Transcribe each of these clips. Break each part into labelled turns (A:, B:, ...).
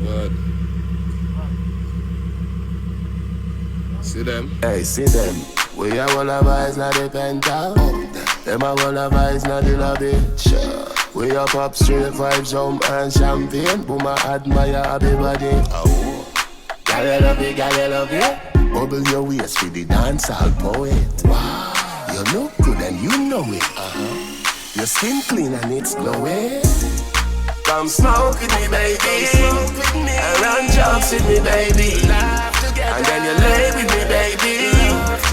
A: Good. Sidem.
B: Hey, Sidem. We are all of eyes, not the penthouse. Them are all of eyes, not the lobby. Sure. We up straight vibes, and champagne. Boom, I admire everybody. Oh. Girl, you love it, girl, you love it. Bubble your waist with the dancehall poet. Wow. You look good and you know it. Your skin clean and it's glowing. Come smoke with me, baby. And run jumps with me, baby. And then you lay with me, baby.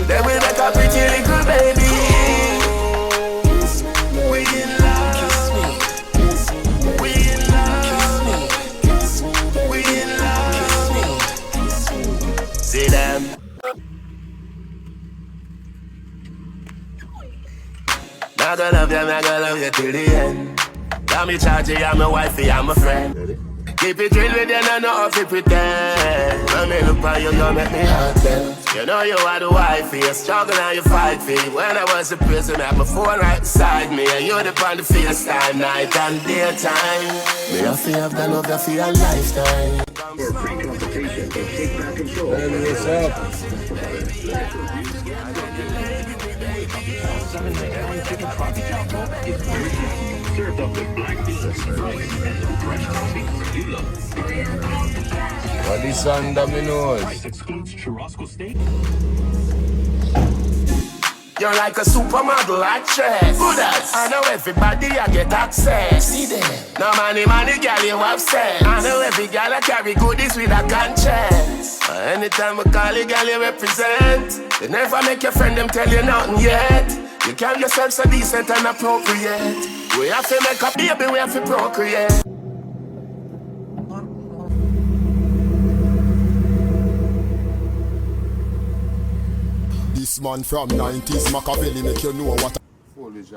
B: Then we make a pretty little baby. We in love. We in love. We in love. See them. I gonna love you till the end. Got me charging, I'm my wifey, I'm a friend. Keep it real with you, no how to pretend. When me look at you, you make me hurt them. You know you are the wifey, you struggle and you fight for me. When I was in prison, I had my phone right beside me. And you're the on the FaceTime, night and daytime. Me I feel the love you for a lifetime.
C: For free consultation, take back control.
A: Hey, what's up?
C: Served up with black beans, rice, and fresh coffee you love.
A: What is under me nose?
C: Price excludes churrasco steak.
B: You're like a supermodel actress. Buddhas. I know everybody I get access. See them. No money, girl, you have sense. I know every girl I carry goodies with a conscience. Anytime I call you, girl, you represent. They never make your friend them tell you nothing yet. You carry yourself so decent and appropriate. We have to make a baby, we have to procreate.
D: This man from 90s Machiavelli make you know what.
A: Foliage